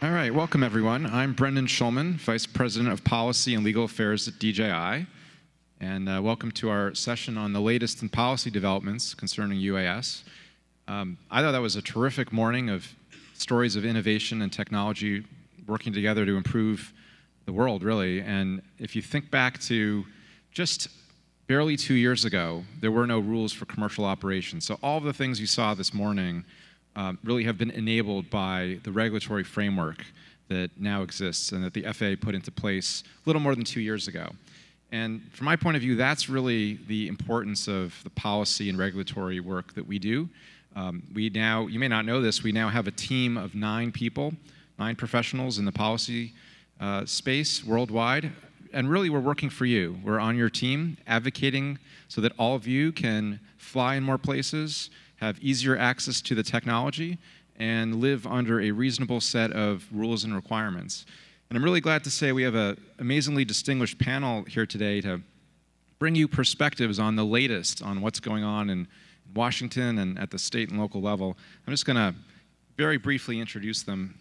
All right, welcome everyone. I'm Brendan Schulman, Vice President of Policy and Legal Affairs at DJI. And welcome to our session on the latest in policy developments concerning UAS. I thought that was a terrific morning of stories of innovation and technology working together to improve the world, really. And if you think back to just barely 2 years ago, there were no rules for commercial operations. So all of the things you saw this morning really have been enabled by the regulatory framework that now exists and that the FAA put into place a little more than 2 years ago. And from my point of view, that's really the importance of the policy and regulatory work that we do. You may not know this, we now have a team of 9 people, 9 professionals in the policy space worldwide. And really, we're working for you. We're on your team, advocating so that all of you can fly in more places, have easier access to the technology, and live under a reasonable set of rules and requirements. And I'm really glad to say we have an amazingly distinguished panel here today to bring you perspectives on the latest on what's going on in Washington and at the state and local level. I'm just going to very briefly introduce them.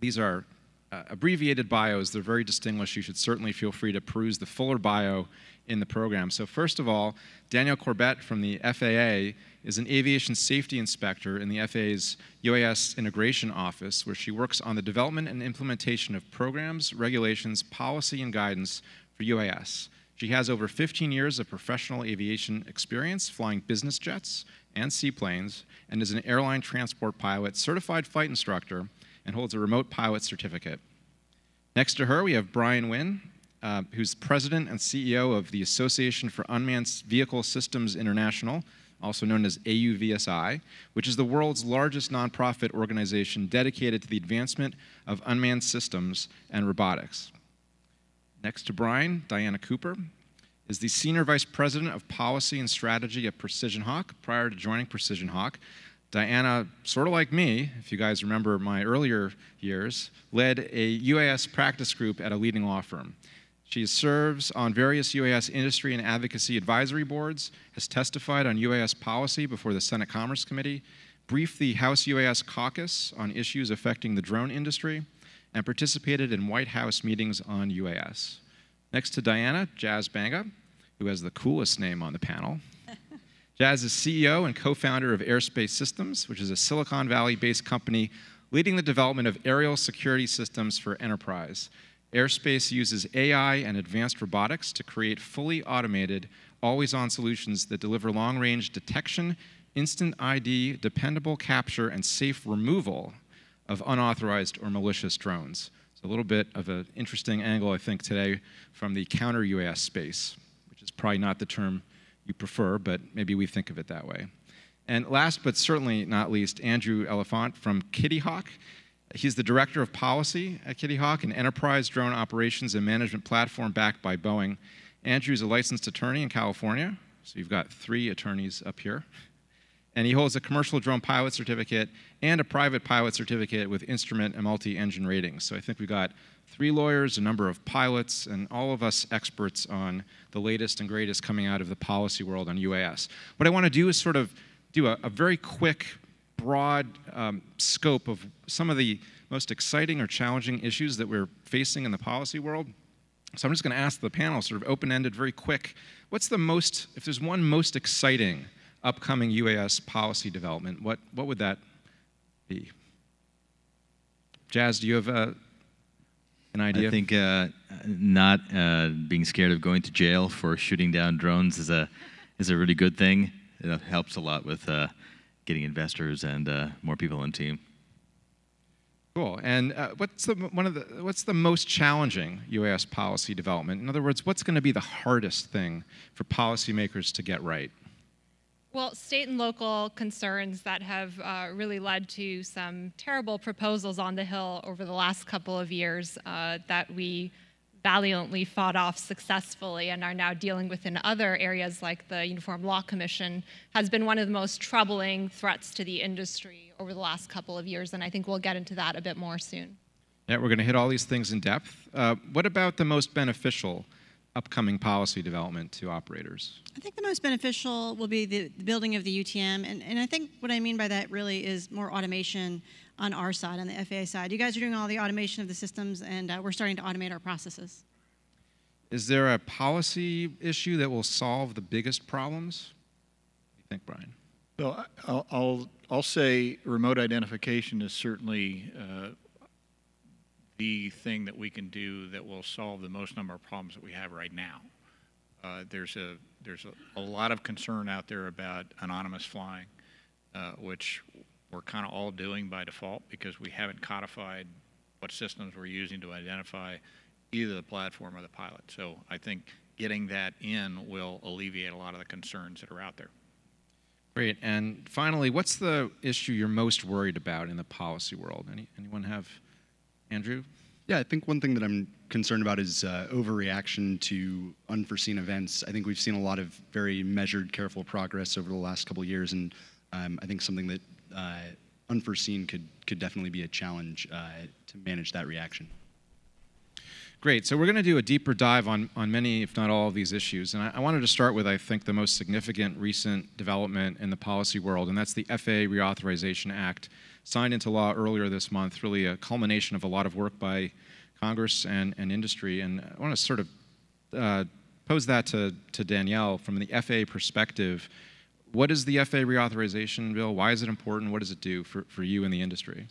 These are abbreviated bios. They're very distinguished. You should certainly feel free to peruse the fuller bio in the program. So first of all, Danielle Corbett from the FAA is an aviation safety inspector in the FAA's UAS Integration Office, where she works on the development and implementation of programs, regulations, policy, and guidance for UAS. She has over 15 years of professional aviation experience flying business jets and seaplanes, and is an airline transport pilot, certified flight instructor, and holds a remote pilot certificate. Next to her, we have Brian Wynne, who's president and CEO of the Association for Unmanned Vehicle Systems International, also known as AUVSI, which is the world's largest nonprofit organization dedicated to the advancement of unmanned systems and robotics. Next to Brian, Diana Cooper is the Senior Vice President of Policy and Strategy at Precision Hawk. Prior to joining Precision Hawk, Diana, sort of like me, if you guys remember my earlier years, led a UAS practice group at a leading law firm. She serves on various UAS industry and advocacy advisory boards, has testified on UAS policy before the Senate Commerce Committee, briefed the House UAS caucus on issues affecting the drone industry, and participated in White House meetings on UAS. Next to Diana, Jazz Banga, who has the coolest name on the panel. Jazz is CEO and co-founder of Airspace Systems, which is a Silicon Valley-based company leading the development of aerial security systems for enterprise. Airspace uses AI and advanced robotics to create fully automated, always-on solutions that deliver long-range detection, instant ID, dependable capture, and safe removal of unauthorized or malicious drones. It's a little bit of an interesting angle, I think, today from the counter-UAS space, which is probably not the term you prefer, but maybe we think of it that way. And last but certainly not least, Andrew Elefant from Kittyhawk. He's the Director of Policy at Kittyhawk, an enterprise drone operations and management platform backed by Boeing. Andrew's a licensed attorney in California, so you've got 3 attorneys up here. And he holds a commercial drone pilot certificate and a private pilot certificate with instrument and multi-engine ratings. So I think we've got 3 lawyers, a number of pilots, and all of us experts on the latest and greatest coming out of the policy world on UAS. What I want to do is sort of do a very quick, broad scope of some of the most exciting or challenging issues that we're facing in the policy world. So I'm just going to ask the panel, sort of open-ended, very quick, what's the most, if there's one most exciting upcoming UAS policy development, what would that be? Jazz, do you have an idea? I think not being scared of going to jail for shooting down drones is a really good thing. It helps a lot with getting investors and more people on the team. Cool. And what's the most challenging UAS policy development? In other words, what's going to be the hardest thing for policymakers to get right? Well, state and local concerns that have really led to some terrible proposals on the Hill over the last couple of years that we valiantly fought off successfully and are now dealing with in other areas like the Uniform Law Commission has been one of the most troubling threats to the industry over the last couple of years, and I think we'll get into that a bit more soon. Yeah, we're going to hit all these things in depth. What about the most beneficial upcoming policy development to operators? I think the most beneficial will be the building of the UTM, and I think what I mean by that really is more automation on our side, on the FAA side. You guys are doing all the automation of the systems, and we're starting to automate our processes. Is there a policy issue that will solve the biggest problems? What do you think, Brian? Well, I'll say remote identification is certainly the thing that we can do that will solve the most number of problems that we have right now. There's a lot of concern out there about anonymous flying, which we're kind of all doing by default because we haven't codified what systems we're using to identify either the platform or the pilot. So I think getting that in will alleviate a lot of the concerns that are out there. Great. And finally, what's the issue you're most worried about in the policy world? Anyone have? Andrew? Yeah, I think one thing that I'm concerned about is overreaction to unforeseen events. I think we've seen a lot of very measured, careful progress over the last couple of years, and I think something that unforeseen could definitely be a challenge to manage that reaction. Great. So we're going to do a deeper dive on many, if not all, of these issues. And I wanted to start with, I think, the most significant recent development in the policy world, and that's the Faa Reauthorization Act, signed into law earlier this month, really a culmination of a lot of work by Congress and industry. And I want to sort of pose that to Danielle from the FAA perspective. What is the Faa Reauthorization Bill? Why is it important? What does it do for you in the industry?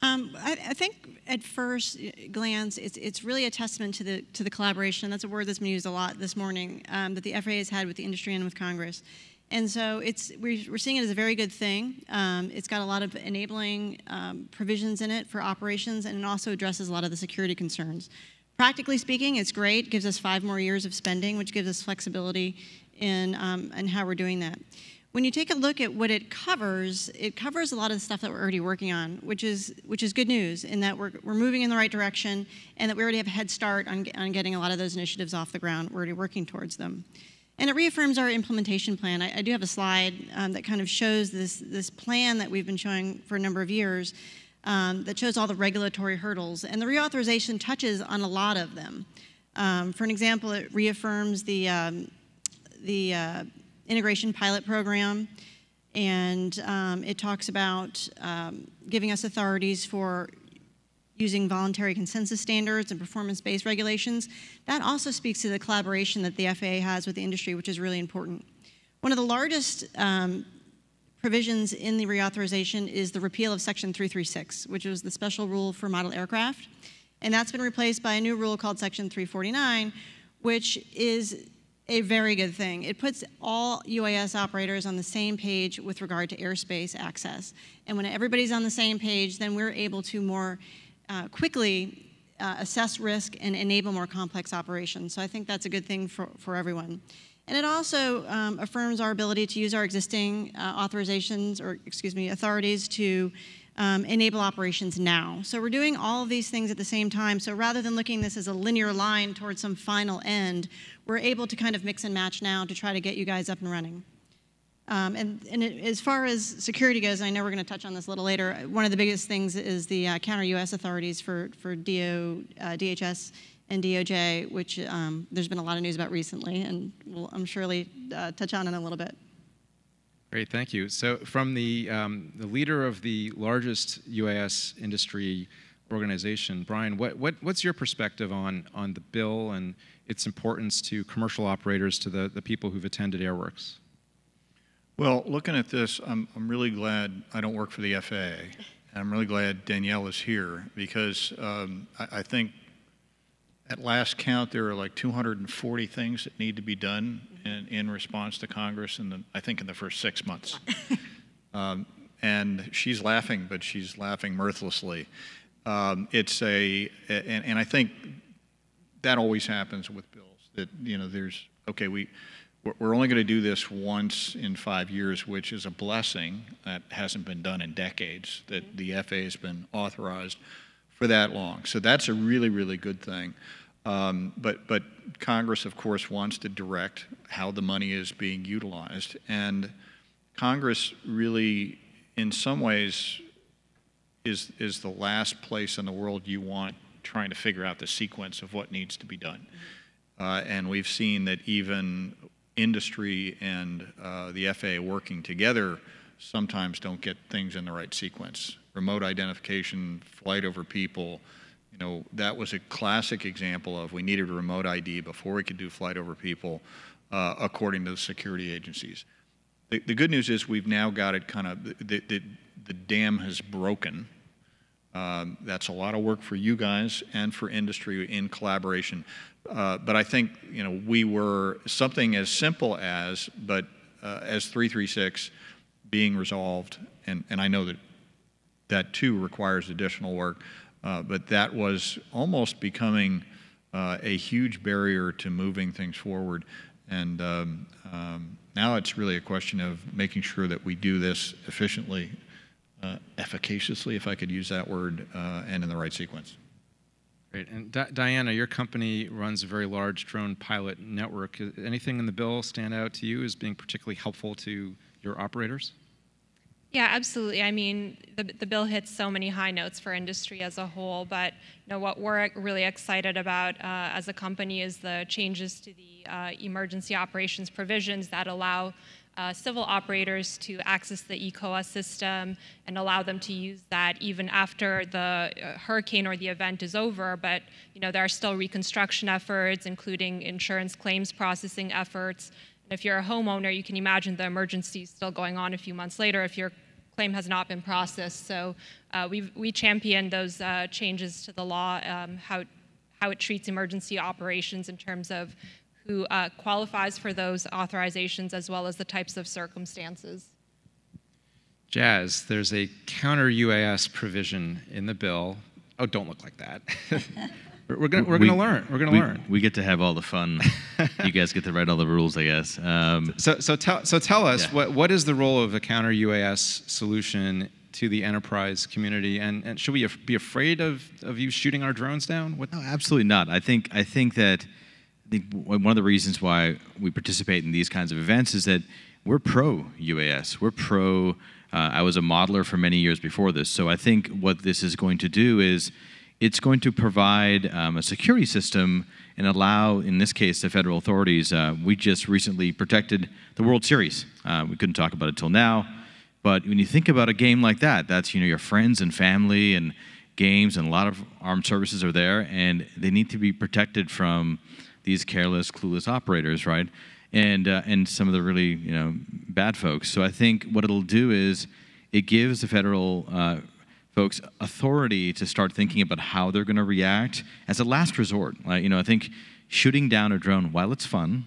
I think at first glance, it's really a testament to the collaboration. That's a word that's been used a lot this morning that the FAA has had with the industry and with Congress. And so we're seeing it as a very good thing. It's got a lot of enabling provisions in it for operations, and it also addresses a lot of the security concerns. Practically speaking, it's great. It gives us 5 more years of spending, which gives us flexibility in how we're doing that. When you take a look at what it covers a lot of the stuff that we're already working on, which is good news in that we're moving in the right direction and that we already have a head start on getting a lot of those initiatives off the ground. We're already working towards them. And it reaffirms our implementation plan. I do have a slide that kind of shows this plan that we've been showing for a number of years that shows all the regulatory hurdles. And the reauthorization touches on a lot of them. For an example, it reaffirms the integration pilot program, and it talks about giving us authorities for using voluntary consensus standards and performance-based regulations. That also speaks to the collaboration that the FAA has with the industry, which is really important. One of the largest provisions in the reauthorization is the repeal of Section 336, which was the special rule for model aircraft. And that's been replaced by a new rule called Section 349, which is a very good thing. It puts all UAS operators on the same page with regard to airspace access. And when everybody's on the same page, then we're able to more quickly assess risk and enable more complex operations. So I think that's a good thing for everyone. And it also affirms our ability to use our existing authorizations, or excuse me, authorities to enable operations now. So we're doing all of these things at the same time. So rather than looking at this as a linear line towards some final end, we're able to kind of mix and match now to try to get you guys up and running. As far as security goes, and I know we're going to touch on this a little later, one of the biggest things is the counter-US authorities for DHS and DOJ, which there's been a lot of news about recently, and I'm surely touch on in a little bit. Great, thank you. So from the leader of the largest UAS industry organization, Brian, what's your perspective on the bill and its importance to commercial operators, to the people who've attended AirWorks? Well, looking at this, I'm really glad I don't work for the FAA. And I'm really glad Danielle is here because I think at last count there are like 240 things that need to be done in response to Congress, I think in the first 6 months. And she's laughing, but she's laughing mirthlessly. And I think that always happens with bills. That there's we're only going to do this once in 5 years, which is a blessing. That hasn't been done in decades, that the FAA has been authorized for that long. So that's a really, really good thing. But Congress, of course, wants to direct how the money is being utilized. And Congress really, in some ways, is the last place in the world you want trying to figure out the sequence of what needs to be done. And we've seen that even industry and the FAA working together sometimes don't get things in the right sequence. Remote identification, flight over people, you know, that was a classic example of we needed a remote ID before we could do flight over people, according to the security agencies. The good news is we've now got it kind of, the dam has broken. That's a lot of work for you guys and for industry in collaboration. But I think, you know, we were something as simple as, as 336 being resolved, and I know that that too requires additional work, but that was almost becoming a huge barrier to moving things forward. And now it's really a question of making sure that we do this efficiently, efficaciously, if I could use that word, and in the right sequence. Great. And Diana, your company runs a very large drone pilot network. Anything in the bill stand out to you as being particularly helpful to your operators? Yeah, absolutely. I mean, the bill hits so many high notes for industry as a whole, but you know, what we're really excited about as a company is the changes to the emergency operations provisions that allow civil operators to access the ECOA system and allow them to use that even after the hurricane or the event is over. But you know, there are still reconstruction efforts, including insurance claims processing efforts. And if you're a homeowner, you can imagine the emergency is still going on a few months later if your claim has not been processed. So we champion those changes to the law, how it treats emergency operations in terms of who qualifies for those authorizations, as well as the types of circumstances. Jazz, there's a counter-UAS provision in the bill. Oh, don't look like that. we're gonna learn. We're gonna learn. We get to have all the fun. You guys get to write all the rules, I guess. So tell us, yeah, what is the role of a counter-UAS solution to the enterprise community, and should we be afraid of you shooting our drones down? No, absolutely not. I think that one of the reasons why we participate in these kinds of events is that we're pro-UAS. We're pro, I was a modeler for many years before this, so I think what this is going to do is it's going to provide a security system and allow, in this case, the federal authorities. We just recently protected the World Series. We couldn't talk about it till now, but when you think about a game like that, that's, you know, your friends and family and games, and a lot of armed services are there, and they need to be protected from these careless, clueless operators, right? And some of the really, you know, bad folks. So I think what it'll do is it gives the federal folks authority to start thinking about how they're going to react as a last resort. You know, I think shooting down a drone, while it's fun,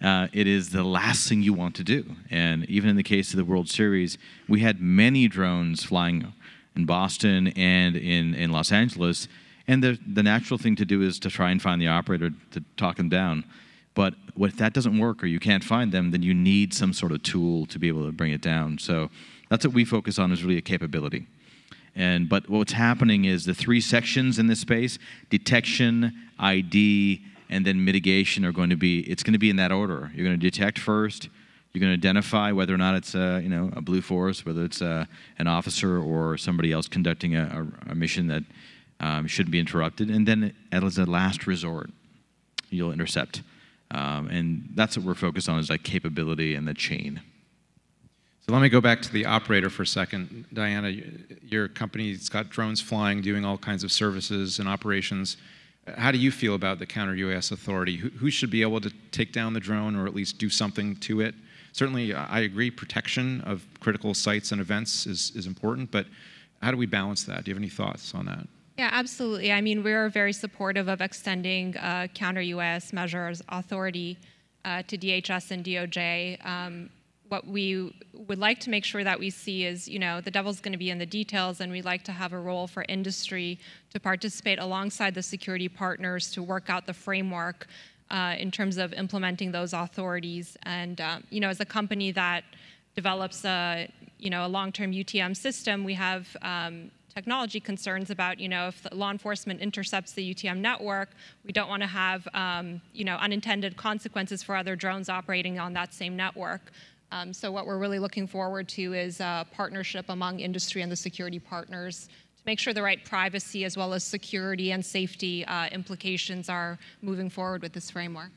it is the last thing you want to do. And even in the case of the World Series, we had many drones flying in Boston and in Los Angeles. And the natural thing to do is to try and find the operator to talk them down. But if that doesn't work or you can't find them, then you need some sort of tool to be able to bring it down. So that's what we focus on, is really a capability. But what's happening is the three sections in this space, detection, ID, and then mitigation, are going to be, it's going to be in that order. You're going to detect first. You're going to identify whether or not it's you know, a blue force, whether it's an officer or somebody else conducting a mission that shouldn't be interrupted, and then as a last resort, you'll intercept. And that's what we're focused on, is like capability and the chain. So let me go back to the operator for a second. Diana, your company's got drones flying, doing all kinds of services and operations. How do you feel about the counter-UAS authority? Who should be able to take down the drone or at least do something to it? Certainly, I agree, protection of critical sites and events is important, but how do we balance that? Do you have any thoughts on that? Yeah, absolutely. I mean, we're very supportive of extending counter-UAS measures authority to DHS and DOJ. What we would like to make sure that we see is, you know, the devil's going to be in the details, and we'd like to have a role for industry to participate alongside the security partners to work out the framework in terms of implementing those authorities. And, you know, as a company that develops a long-term UTM system, we have technology concerns about, you know, if the law enforcement intercepts the UTM network, we don't want to have, you know, unintended consequences for other drones operating on that same network. So what we're really looking forward to is a partnership among industry and the security partners make sure the right privacy as well as security and safety implications are moving forward with this framework.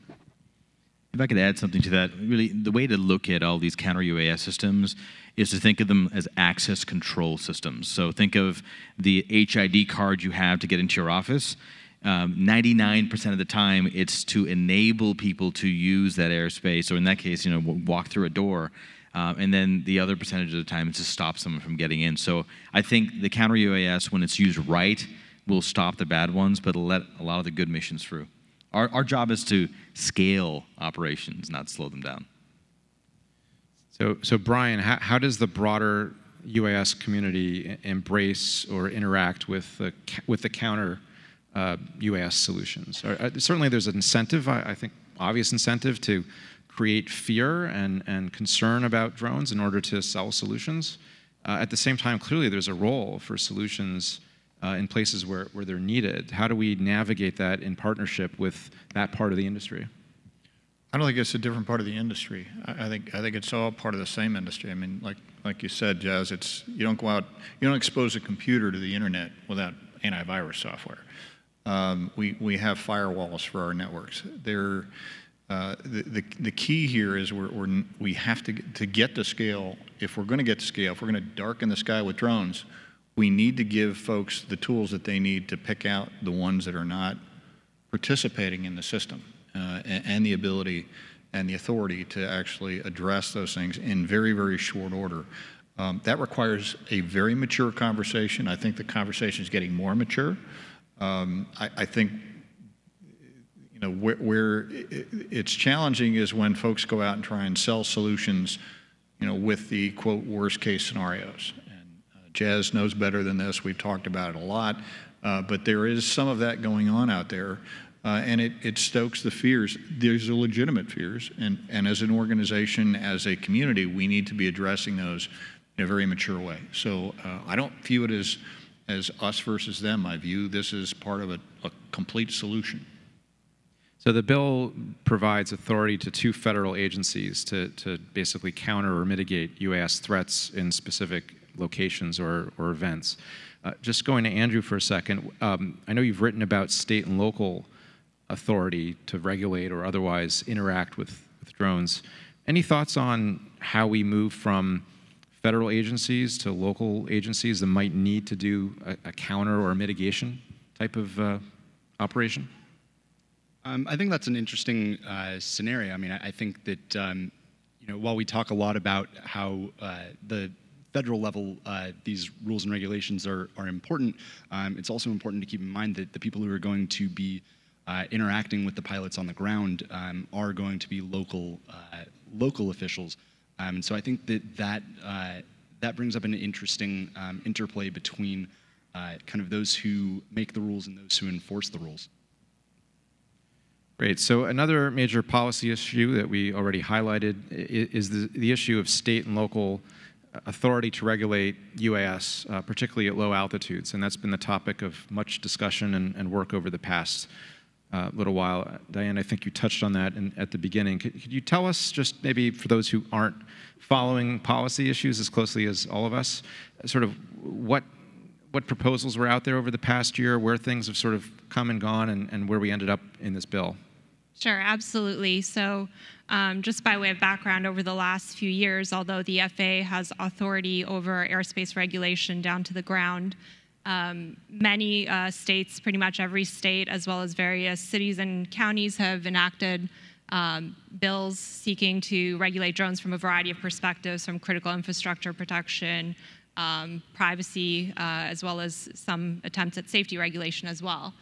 If I could add something to that, really, the way to look at all these counter-UAS systems is to think of them as access control systems. So think of the HID card you have to get into your office. 99% of the time, it's to enable people to use that airspace, or in that case, walk through a door. And then the other percentage of the time, it's to stop someone from getting in. So I think the counter-UAS, when it's used right, will stop the bad ones, but it'll let a lot of the good missions through. Our job is to scale operations, not slow them down. So Brian, how does the broader UAS community embrace or interact with the counter UAS solutions? Certainly there's an incentive, I think obvious incentive, to create fear and concern about drones in order to sell solutions. At the same time, clearly there's a role for solutions in places where they're needed. How do we navigate that in partnership with that part of the industry? I don't think it's a different part of the industry. I think it's all part of the same industry. I mean, like you said, Jazz, you don't go out, you don't expose a computer to the internet without antivirus software. We have firewalls for our networks. The key here is we have to get to scale. If we're going to get to scale, if we're going to darken the sky with drones, we need to give folks the tools that they need to pick out the ones that are not participating in the system, and the ability and the authority to actually address those things in very, very short order. That requires a very mature conversation. I think the conversation is getting more mature. I think where it's challenging is when folks go out and try and sell solutions, with the quote worst case scenarios. Jazz knows better than this. We've talked about it a lot, but there is some of that going on out there, and it stokes the fears. These are legitimate fears, and as an organization, as a community, we need to be addressing those in a very mature way. So I don't view it as us versus them. I view this as part of a complete solution. So the bill provides authority to 2 federal agencies to basically counter or mitigate UAS threats in specific locations or events. Just going to Andrew for a second, I know you've written about state and local authority to regulate or otherwise interact with drones. Any thoughts on how we move from federal agencies to local agencies that might need to do a counter or mitigation type of operation? I think that's an interesting scenario. I mean, I think that while we talk a lot about how the federal level these rules and regulations are important, it's also important to keep in mind that the people who are going to be interacting with the pilots on the ground are going to be local officials. So I think that brings up an interesting interplay between kind of those who make the rules and those who enforce the rules. Great. So another major policy issue that we already highlighted is the issue of state and local authority to regulate UAS, particularly at low altitudes, and that's been the topic of much discussion and work over the past little while. Diane, I think you touched on that at the beginning. Could you tell us, just maybe for those who aren't following policy issues as closely as all of us, sort of what proposals were out there over the past year, where things have sort of come and gone, and where we ended up in this bill? Sure, absolutely. So just by way of background, over the last few years, although the FAA has authority over airspace regulation down to the ground, many states, pretty much every state, as well as various cities and counties, have enacted bills seeking to regulate drones from a variety of perspectives, from critical infrastructure protection, privacy, as well as some attempts at safety regulation as well.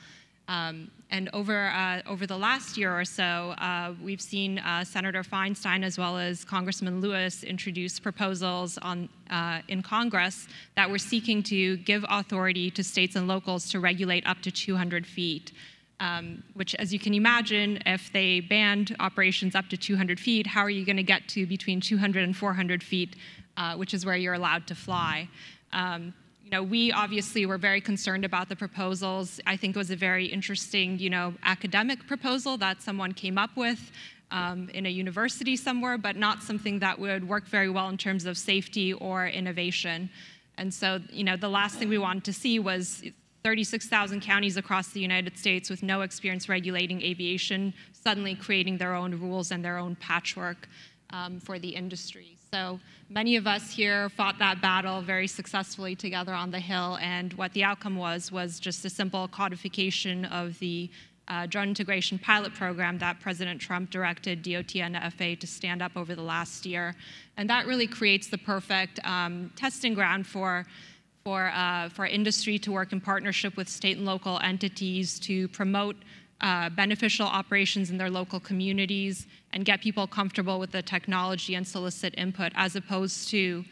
And over the last year or so, we've seen Senator Feinstein as well as Congressman Lewis introduce proposals in Congress that were seeking to give authority to states and locals to regulate up to 200 feet, which, as you can imagine, if they banned operations up to 200 feet, how are you going to get to between 200 and 400 feet, which is where you're allowed to fly? We obviously were very concerned about the proposals. I think it was a very interesting, academic proposal that someone came up with in a university somewhere, but not something that would work very well in terms of safety or innovation. And so, the last thing we wanted to see was 36,000 counties across the United States with no experience regulating aviation suddenly creating their own rules and their own patchwork for the industry. So many of us here fought that battle very successfully together on the Hill, and what the outcome was just a simple codification of the drone integration pilot program that President Trump directed DOT and FAA to stand up over the last year. And that really creates the perfect testing ground for industry to work in partnership with state and local entities to promote beneficial operations in their local communities and get people comfortable with the technology and solicit input, as opposed to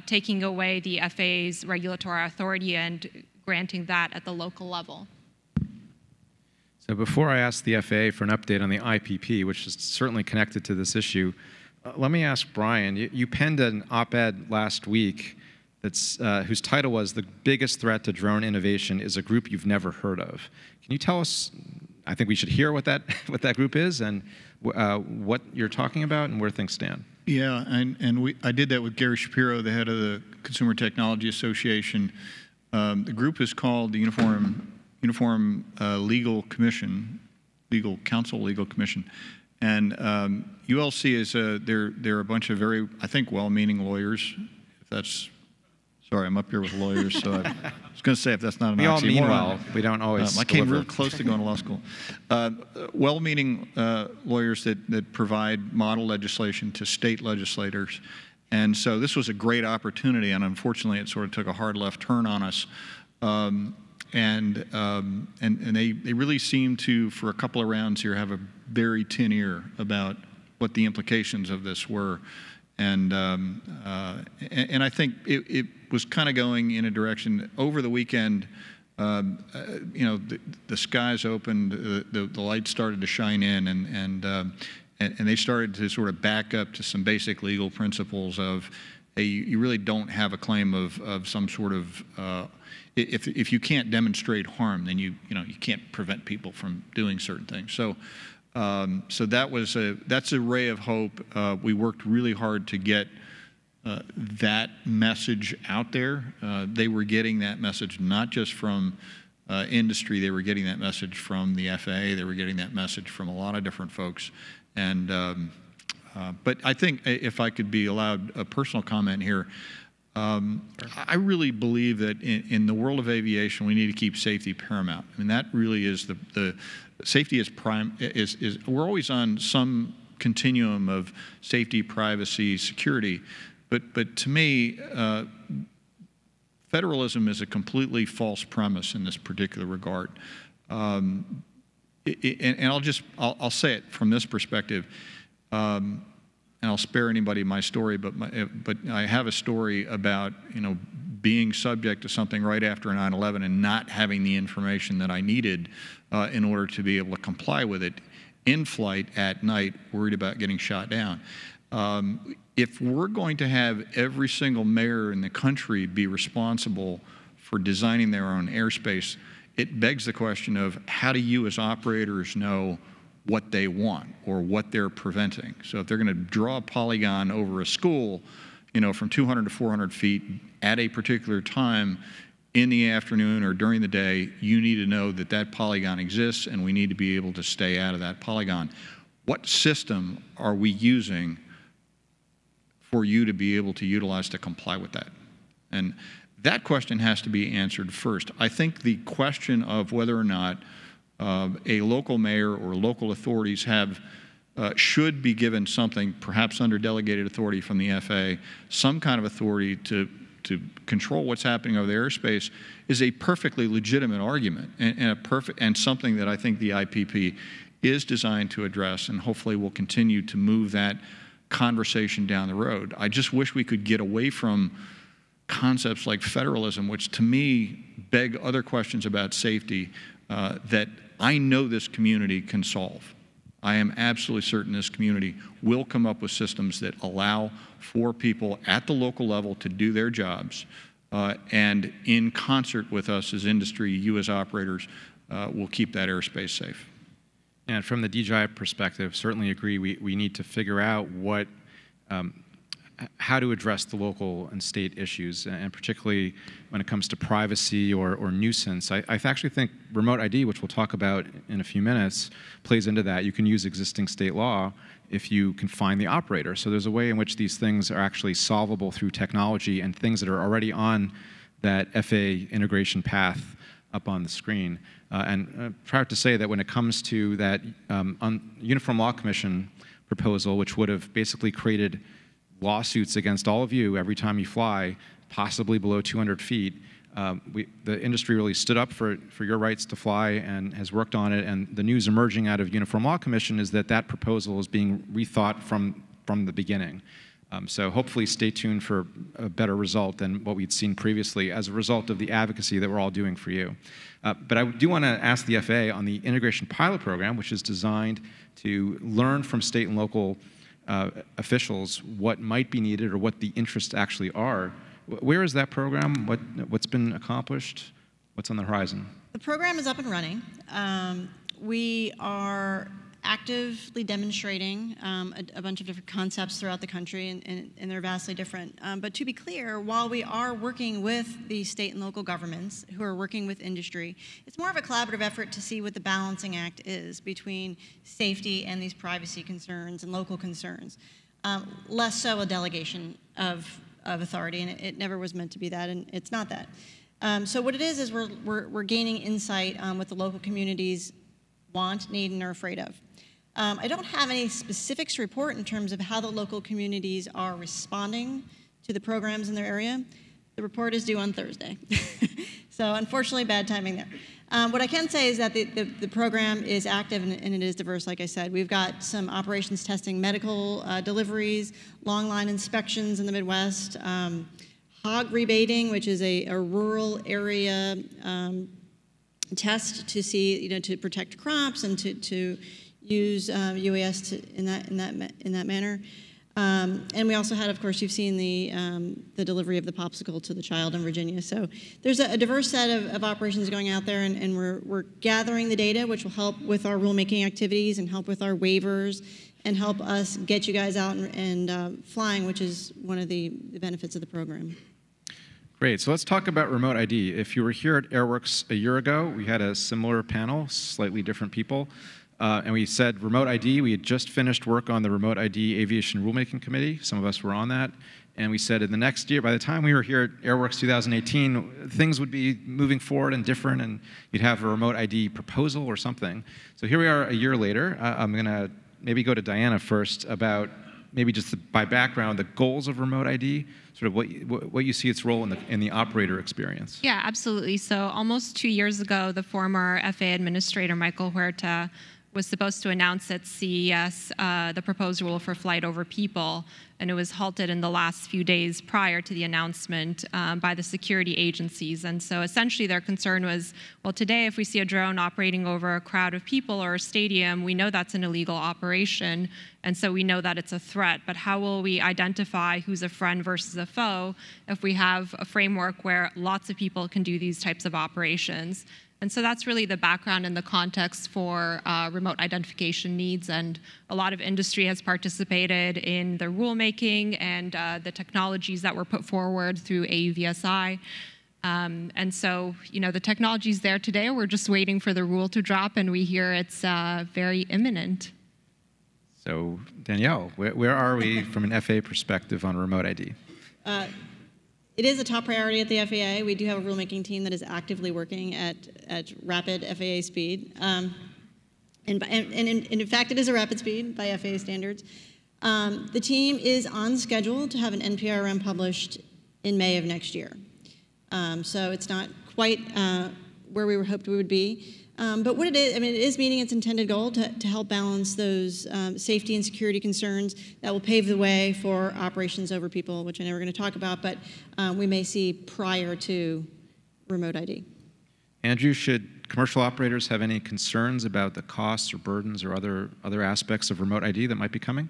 taking away the FAA's regulatory authority and granting that at the local level. So before I ask the FAA for an update on the IPP, which is certainly connected to this issue, let me ask Brian. You penned an op-ed last week that's, whose title was "The Biggest Threat to Drone Innovation is a Group You've Never Heard of." Can you tell us, I think we should hear what that group is and what you're talking about and where things stand. Yeah, and I did that with Gary Shapiro, the head of the Consumer Technology Association. The group is called the Uniform Legal Commission, Legal Counsel Legal Commission. And ULC is they're a bunch of very, I think, well-meaning lawyers. If that's, sorry, I'm up here with lawyers, so I was going to say if that's not an oxymoron. We all mean well. We don't always I came real close to going to law school. Well-meaning lawyers that provide model legislation to state legislators. And so this was a great opportunity, and unfortunately it sort of took a hard left turn on us. And they really seem to, for a couple of rounds here, have a very tin ear about what the implications of this were. And I think it was kind of going in a direction. Over the weekend, the skies opened, the lights started to shine in, and they started to sort of back up to some basic legal principles of, hey, you really don't have a claim of some sort of if you can't demonstrate harm, then you can't prevent people from doing certain things. So that's a ray of hope. We worked really hard to get that message out there. They were getting that message not just from industry. They were getting that message from the FAA. They were getting that message from a lot of different folks. And but I think, if I could be allowed a personal comment here, I really believe that in the world of aviation, we need to keep safety paramount. I mean, that really is the safety is prime. We're always on some continuum of safety, privacy, security, but to me, federalism is a completely false premise in this particular regard. And I'll say it from this perspective. And I'll spare anybody my story, but I have a story about being subject to something right after 9/11 and not having the information that I needed in order to be able to comply with it in flight at night, worried about getting shot down. If we're going to have every single mayor in the country be responsible for designing their own airspace, it begs the question of, how do you as operators know what they want or what they're preventing? So if they're going to draw a polygon over a school, from 200 to 400 feet at a particular time in the afternoon or during the day, you need to know that that polygon exists, and we need to be able to stay out of that polygon. What system are we using for you to be able to utilize to comply with that? And that question has to be answered first. I think the question of whether or not a local mayor or local authorities should be given something, perhaps under delegated authority from the FAA, some kind of authority to control what's happening over the airspace, is a perfectly legitimate argument and something that I think the IPP is designed to address, and hopefully will continue to move that conversation down the road. I just wish we could get away from concepts like federalism, which to me beg other questions about safety that I know this community can solve. I am absolutely certain this community will come up with systems that allow for people at the local level to do their jobs, and in concert with us as industry, you as operators, will keep that airspace safe. And from the DJI perspective, certainly agree we need to figure out how to address the local and state issues, and particularly when it comes to privacy or nuisance. I actually think remote ID, which we'll talk about in a few minutes, plays into that. You can use existing state law if you can find the operator. So there's a way in which these things are actually solvable through technology and things that are already on that FAA integration path up on the screen. And proud to say that when it comes to that Uniform Law Commission proposal, which would have basically created lawsuits against all of you every time you fly, possibly below 200 feet, the industry really stood up for your rights to fly and has worked on it. And the news emerging out of Uniform Law Commission is that that proposal is being rethought from the beginning. So hopefully stay tuned for a better result than what we'd seen previously as a result of the advocacy that we're all doing for you. But I do want to ask the FAA on the integration pilot program, which is designed to learn from state and local officials what might be needed or what the interests actually are. Where is that program? What's been accomplished? What's on the horizon? The program is up and running. We are actively demonstrating a bunch of different concepts throughout the country, and they're vastly different. But to be clear, while we are working with the state and local governments who are working with industry, it's more of a collaborative effort to see what the balancing act is between safety and these privacy concerns and local concerns. Less so a delegation of authority, and it never was meant to be that, and it's not that. So what it is we're gaining insight on what the local communities want, need, and are afraid of. I don't have any specifics to report in terms of how the local communities are responding to the programs in their area. The report is due on Thursday. So unfortunately, bad timing there. What I can say is that the program is active and it is diverse, like I said. We've got some operations testing medical deliveries, long line inspections in the Midwest, hog rebating, which is a rural area test to see, to protect crops and to use UAS in that manner. And we also had, of course, you've seen the delivery of the popsicle to the child in Virginia. So there's a diverse set of operations going out there, and we're gathering the data, which will help with our rulemaking activities and help with our waivers and help us get you guys out and flying, which is one of the benefits of the program. Great. So let's talk about remote ID. If you were here at AirWorks a year ago, we had a similar panel, slightly different people. And we said remote ID. We had just finished work on the remote ID Aviation Rulemaking Committee. Some of us were on that. And we said in the next year, by the time we were here at AirWorks 2018, things would be moving forward and different, and you'd have a remote ID proposal or something. So here we are a year later. I'm going to maybe go to Diana first about maybe just by background, the goals of remote ID, sort of what you see its role in the operator experience. Yeah, absolutely. So almost 2 years ago, the former FAA Administrator, Michael Huerta, was supposed to announce at CES the proposed rule for flight over people, and it was halted in the last few days prior to the announcement by the security agencies. And so essentially their concern was, well, today if we see a drone operating over a crowd of people or a stadium, we know that's an illegal operation, and so we know that it's a threat. But how will we identify who's a friend versus a foe if we have a framework where lots of people can do these types of operations? And so that's really the background and the context for remote identification needs. And a lot of industry has participated in the rulemaking and the technologies that were put forward through AUVSI. And so, the technology's there today. We're just waiting for the rule to drop, and we hear it's very imminent. So, Danielle, where are we from an FAA perspective on remote ID? It is a top priority at the FAA. We do have a rulemaking team that is actively working at rapid FAA speed. And in fact, it is a rapid speed by FAA standards. The team is on schedule to have an NPRM published in May of next year. So it's not quite where we hoped we would be. But what it is, it is meeting its intended goal to help balance those safety and security concerns that will pave the way for operations over people, which I know we're going to talk about, but we may see prior to remote ID. Andrew, should commercial operators have any concerns about the costs or burdens or other aspects of remote ID that might be coming?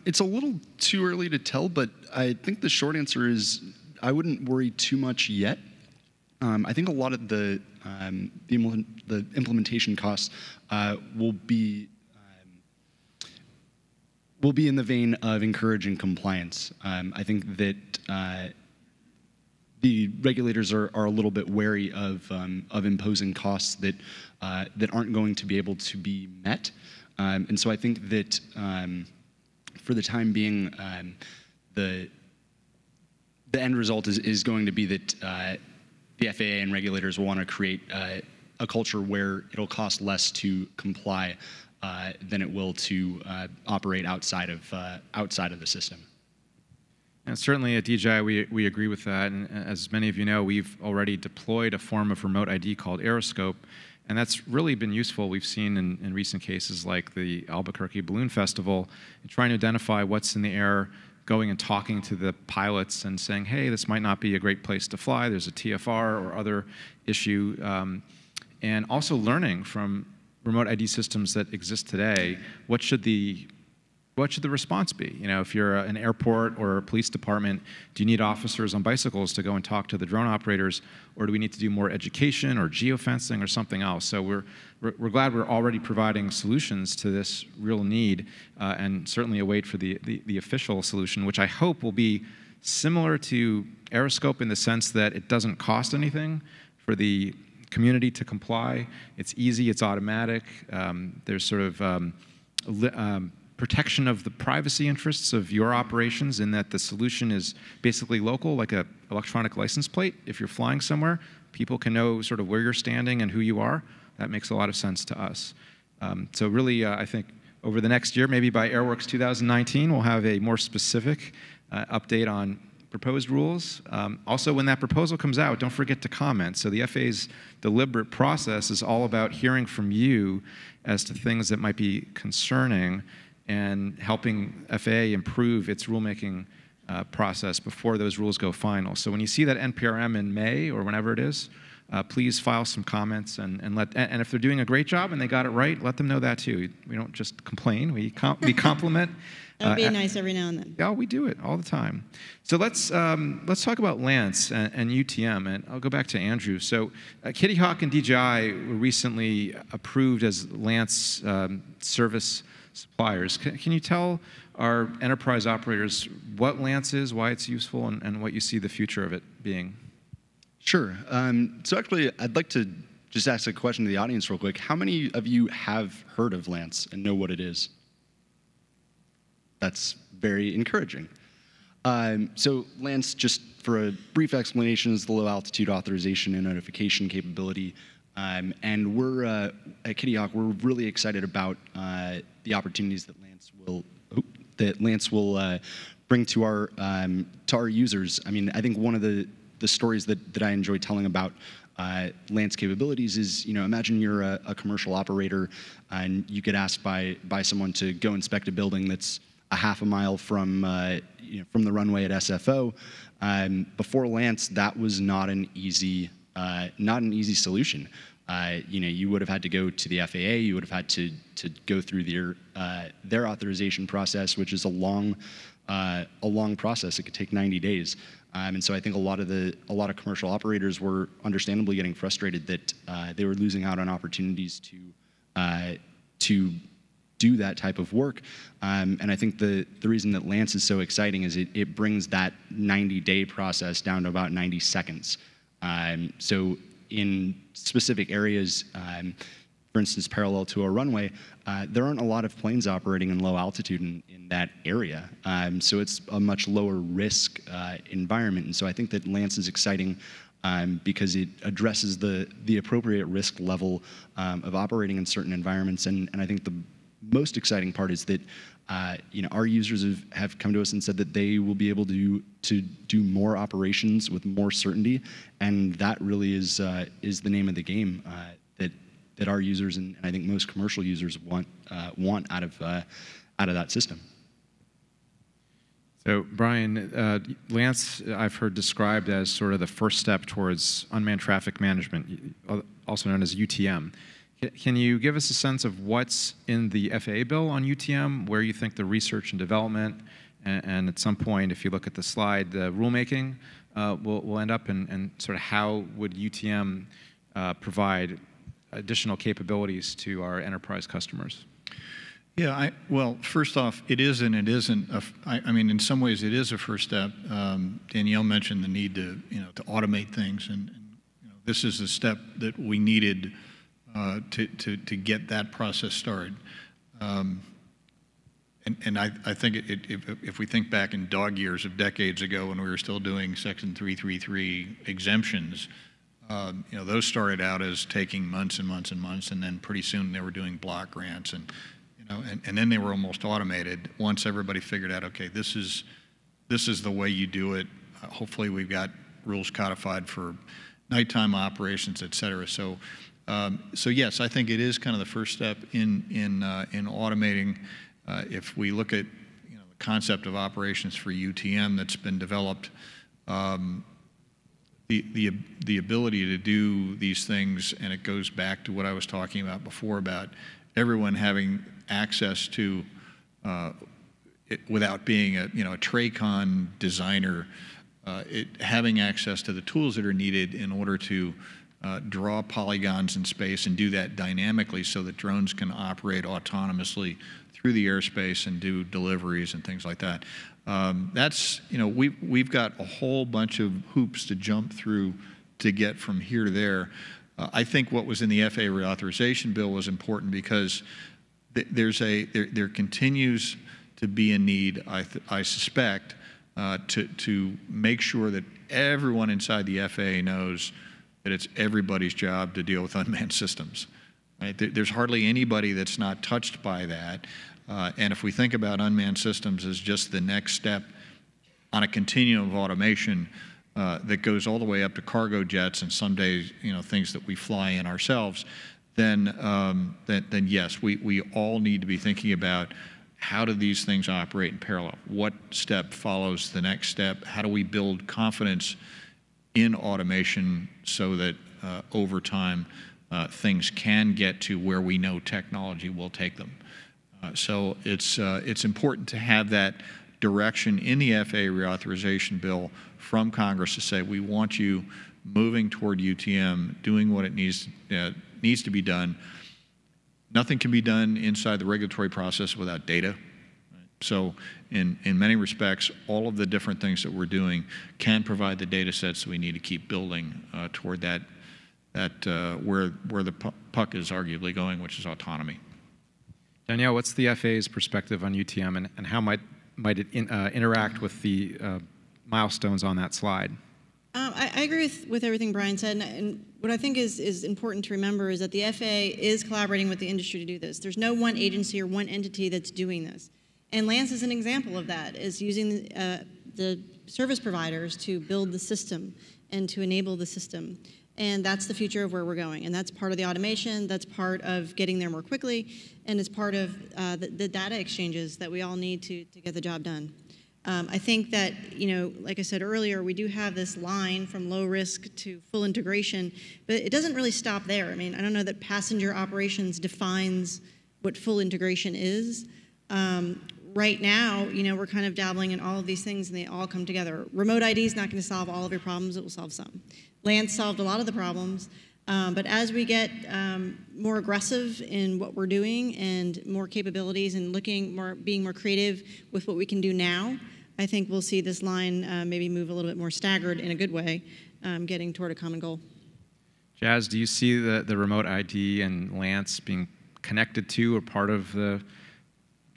It's a little too early to tell, but I think the short answer is I wouldn't worry too much yet. I think a lot of the implementation costs will be will be in the vein of encouraging compliance. I think that the regulators are a little bit wary of imposing costs that aren't going to be able to be met, and so I think that for the time being, the end result is going to be that the FAA and regulators will want to create a culture where it'll cost less to comply than it will to operate outside of the system. And certainly at DJI, we agree with that. And as many of you know, we've already deployed a form of remote ID called Aeroscope, and that's really been useful. We've seen in recent cases like the Albuquerque Balloon Festival, trying to identify what's in the air, going and talking to the pilots and saying, hey, this might not be a great place to fly. There's a TFR or other issue. And also learning from remote ID systems that exist today, what should the response be? You know, if you're an airport or a police department, do you need officers on bicycles to go and talk to the drone operators, or do we need to do more education or geofencing or something else? So we're glad we're already providing solutions to this real need, and certainly await for the official solution, which I hope will be similar to Aeroscope in the sense that it doesn't cost anything for the community to comply. It's easy, it's automatic. There's sort of protection of the privacy interests of your operations in that the solution is basically local, like an electronic license plate. If you're flying somewhere, people can know sort of where you're standing and who you are. That makes a lot of sense to us. So really, I think over the next year, maybe by AirWorks 2019, we'll have a more specific update on proposed rules. Also, when that proposal comes out, don't forget to comment. So the FAA's deliberate process is all about hearing from you as to things that might be concerning and helping FAA improve its rulemaking process before those rules go final. So when you see that NPRM in May or whenever it is, please file some comments and if they're doing a great job and they got it right, let them know that too. We don't just complain, we compliment. That would be nice every now and then. Yeah, we do it all the time. So let's talk about Lance and UTM, and I'll go back to Andrew. So Kittyhawk and DJI were recently approved as Lance service suppliers. Can you tell our enterprise operators what Lance is, why it's useful, and what you see the future of it being? Sure. So actually, I'd like to just ask a question to the audience real quick. How many of you have heard of Lance and know what it is? That's very encouraging. So Lance, just for a brief explanation, is the low-altitude authorization and notification capability. And we're at Kittyhawk, we're really excited about the opportunities that Lance will bring to our users. I mean, I think one of the stories that I enjoy telling about Lance capabilities is, you know, imagine you're a commercial operator and you get asked by someone to go inspect a building that's a half a mile from the runway at SFO. Before Lance, that was not an easy solution. You would have had to go to the FAA. You would have had to go through their authorization process, which is a long process. It could take 90 days. And so I think a lot of commercial operators were understandably getting frustrated that they were losing out on opportunities to do that type of work. And I think the reason that Lance is so exciting is it brings that 90-day process down to about 90 seconds. So in specific areas, for instance, parallel to a runway, there aren't a lot of planes operating in low altitude in that area. So it's a much lower risk environment. And so I think that Lance is exciting because it addresses the appropriate risk level of operating in certain environments. And I think the most exciting part is that our users have come to us and said that they will be able to do more operations with more certainty, and that really is the name of the game that our users and I think most commercial users want out of that system. So Brian, Lance, I've heard described as sort of the first step towards unmanned traffic management, also known as UTM. Can you give us a sense of what's in the FAA bill on UTM, where you think the research and development, and at some point, if you look at the slide, the rulemaking will end up, and sort of how would UTM provide additional capabilities to our enterprise customers? Yeah, well, first off, it is and it isn't. I mean, in some ways, it is a first step. Danielle mentioned the need to, to automate things, and this is a step that we needed to get that process started. And I think if we think back in dog years of decades ago when we were still doing Section 333 exemptions, those started out as taking months and months and months, and then pretty soon they were doing block grants, and then they were almost automated once everybody figured out, okay, this is the way you do it. Hopefully we've got rules codified for nighttime operations, et cetera. So yes, I think it is kind of the first step in automating. If we look at the concept of operations for UTM that's been developed, the ability to do these things, and it goes back to what I was talking about before about everyone having access to it without being a TRACON designer, having access to the tools that are needed in order to draw polygons in space and do that dynamically so that drones can operate autonomously through the airspace and do deliveries and things like that. That's, we've got a whole bunch of hoops to jump through to get from here to there. I think what was in the Faa Reauthorization bill was important because there continues to be a need, I suspect, to make sure that everyone inside the FAA knows that it's everybody's job to deal with unmanned systems. Right? There's hardly anybody that's not touched by that. And if we think about unmanned systems as just the next step on a continuum of automation that goes all the way up to cargo jets and someday, things that we fly in ourselves, then yes, we all need to be thinking about how do these things operate in parallel? What step follows the next step? How do we build confidence in automation so that over time things can get to where we know technology will take them? So it's important to have that direction in the FAA Reauthorization bill from Congress to say we want you moving toward UTM, doing what it needs to be done. Nothing can be done inside the regulatory process without data. So in many respects, all of the different things that we're doing can provide the data sets that we need to keep building toward that where the puck is arguably going, which is autonomy. Danielle, what's the FAA's perspective on UTM, and how might it interact with the milestones on that slide? I agree with everything Brian said, and what I think is important to remember is that the FAA is collaborating with the industry to do this. There's no one agency or one entity that's doing this. And Lance is an example of that, is using the service providers to build the system and to enable the system. And that's the future of where we're going. And that's part of the automation, that's part of getting there more quickly, and it's part of the data exchanges that we all need to get the job done. I think that, like I said earlier, we do have this line from low risk to full integration, but it doesn't really stop there. I mean, I don't know that passenger operations defines what full integration is. Right now, we're kind of dabbling in all of these things, and they all come together. Remote ID is not going to solve all of your problems. It will solve some. Lance solved a lot of the problems, but as we get more aggressive in what we're doing and more capabilities and being more creative with what we can do now, I think we'll see this line maybe move a little bit more staggered in a good way, getting toward a common goal. Jazz, do you see the remote ID and Lance being connected to or part of the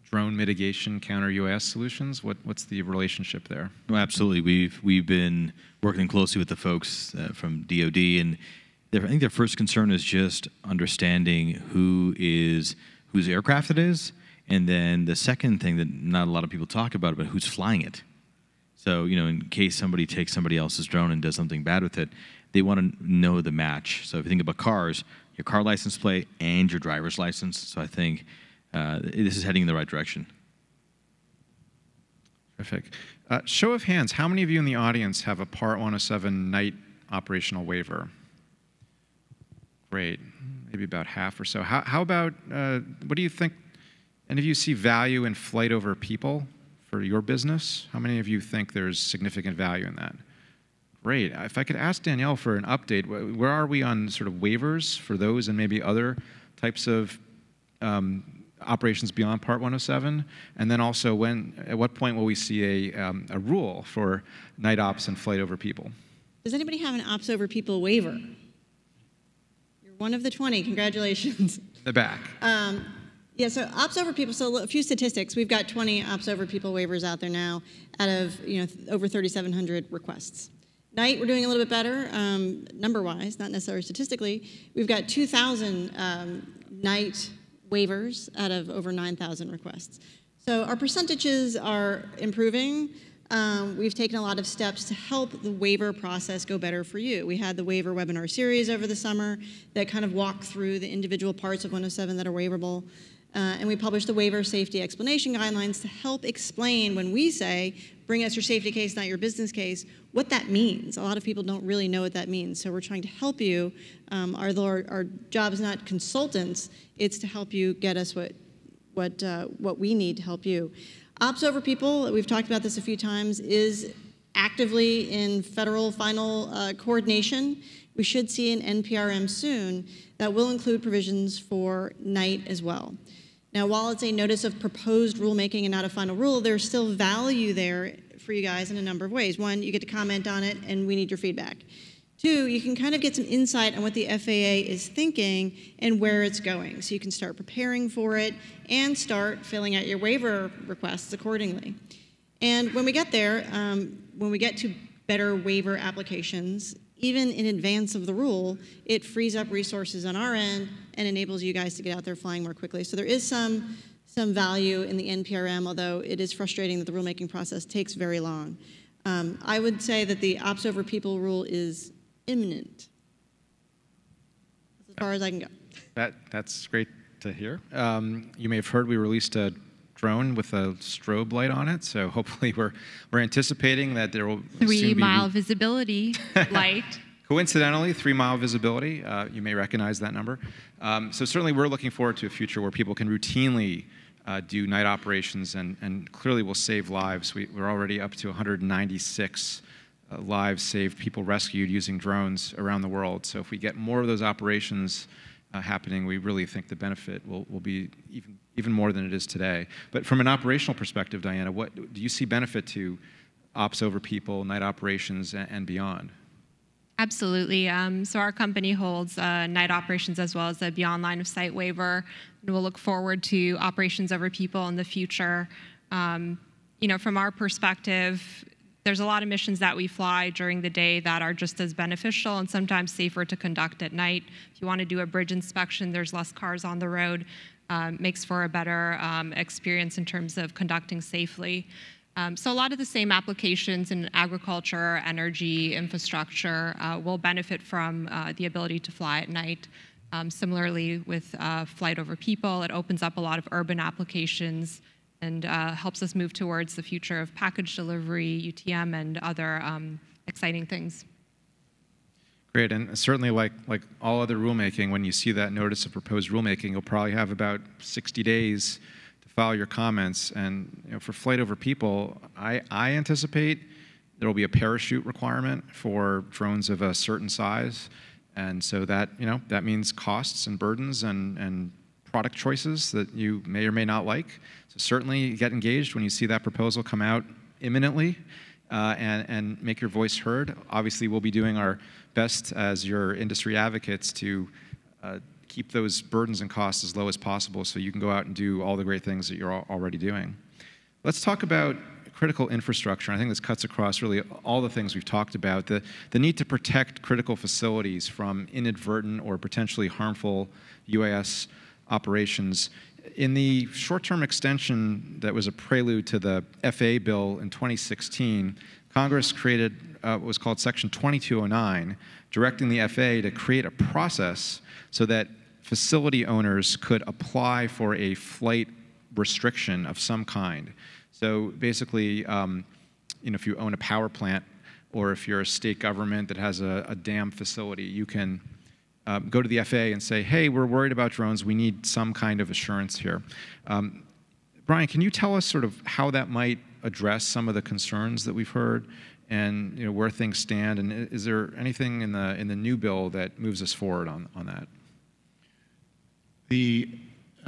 drone mitigation counter-UAS solutions? What's the relationship there? No, absolutely. We've been working closely with the folks from DoD, and I think their first concern is just understanding whose aircraft it is, and then the second thing that not a lot of people talk about who's flying it. So, in case somebody takes somebody else's drone and does something bad with it, they want to know the match. So if you think about cars, your car license plate and your driver's license. So I think this is heading in the right direction. Terrific. Show of hands, how many of you in the audience have a Part 107 night operational waiver? Great. Maybe about half or so. How about, what do you think, any of you see value in flight over people for your business? How many of you think there's significant value in that? Great. If I could ask Danielle for an update, where are we on sort of waivers for those and maybe other types of operations beyond Part 107? And then also, at what point will we see a rule for night ops and flight over people? Does anybody have an ops over people waiver? You're one of the 20. Congratulations. In the back. Yeah, so ops over people, so a few statistics. We've got 20 ops over people waivers out there now out of over 3,700 requests. Night, we're doing a little bit better, number-wise, not necessarily statistically. We've got 2,000 night waivers out of over 9,000 requests. So our percentages are improving. We've taken a lot of steps to help the waiver process go better for you. We had the waiver webinar series over the summer that kind of walked through the individual parts of 107 that are waivable. And we published the waiver safety explanation guidelines to help explain when we say, bring us your safety case, not your business case, what that means. A lot of people don't really know what that means. So we're trying to help you. Our job is not consultants. It's to help you get us what we need to help you. Ops over people, we've talked about this a few times, is actively in federal final coordination. We should see an NPRM soon that will include provisions for night as well. Now, while it's a notice of proposed rulemaking and not a final rule, there's still value there for you guys in a number of ways. One, you get to comment on it, and we need your feedback. Two, you can kind of get some insight on what the FAA is thinking and where it's going. So you can start preparing for it and start filling out your waiver requests accordingly. And when we get there, when we get to better waiver applications, even in advance of the rule, it frees up resources on our end and enables you guys to get out there flying more quickly. So there is some value in the NPRM, although it is frustrating that the rulemaking process takes very long. I would say that the ops over people rule is imminent. That's as far as I can go. That's great to hear. You may have heard we released a drone with a strobe light on it, so hopefully we're anticipating that there will 3-mile visibility light. Coincidentally, 3-mile visibility. You may recognize that number. So certainly we're looking forward to a future where people can routinely do night operations and clearly will save lives. We're already up to 196 lives saved, people rescued using drones around the world. So if we get more of those operations happening, we really think the benefit will be even more than it is today. But from an operational perspective, Diana, what do you see benefit to ops over people, night operations, and beyond? Absolutely. So our company holds night operations as well as a beyond line of sight waiver, and we'll look forward to operations over people in the future. From our perspective, there's a lot of missions that we fly during the day that are just as beneficial and sometimes safer to conduct at night. If you want to do a bridge inspection, there's less cars on the road. Makes for a better experience in terms of conducting safely. So a lot of the same applications in agriculture, energy, infrastructure will benefit from the ability to fly at night. Similarly with flight over people, it opens up a lot of urban applications and helps us move towards the future of package delivery, UTM, and other exciting things. Great, and certainly like all other rulemaking, when you see that notice of proposed rulemaking, you'll probably have about 60 days to file your comments. And for flight over people, I anticipate there will be a parachute requirement for drones of a certain size, and so that that means costs and burdens and product choices that you may or may not like. So certainly get engaged when you see that proposal come out imminently, and make your voice heard. Obviously, we'll be doing our best as your industry advocates to keep those burdens and costs as low as possible so you can go out and do all the great things that you're already doing. Let's talk about critical infrastructure. I think this cuts across really all the things we've talked about. The need to protect critical facilities from inadvertent or potentially harmful UAS operations. In the short-term extension that was a prelude to the FAA bill in 2016, Congress created what was called Section 2209, directing the FAA to create a process so that facility owners could apply for a flight restriction of some kind. So basically, if you own a power plant or if you're a state government that has a dam facility, you can go to the FAA and say, hey, we're worried about drones. We need some kind of assurance here. Brian, can you tell us sort of how that might address some of the concerns that we've heard and where things stand? And is there anything in the new bill that moves us forward on that? The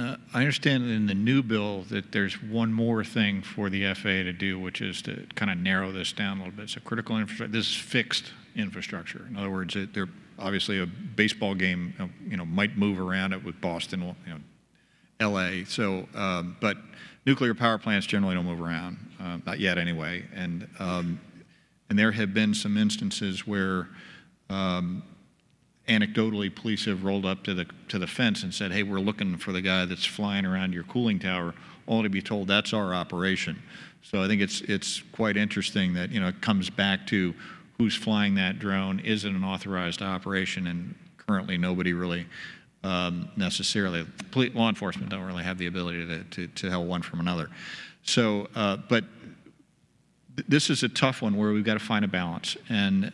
I understand in the new bill that there's one more thing for the FAA to do, which is to kind of narrow this down a little bit. So critical infrastructure, this is fixed infrastructure. In other words, they're obviously a baseball game, might move around it with Boston, LA. So, but nuclear power plants generally don't move around, not yet anyway. And there have been some instances where anecdotally, police have rolled up to the fence and said, "Hey, we're looking for the guy that's flying around your cooling tower," only to be told that's our operation. So I think it's quite interesting that it comes back to who's flying that drone. Is it an authorized operation? And currently, nobody really necessarily. Law enforcement don't really have the ability to tell one from another. So, but this is a tough one where we've got to find a balance. And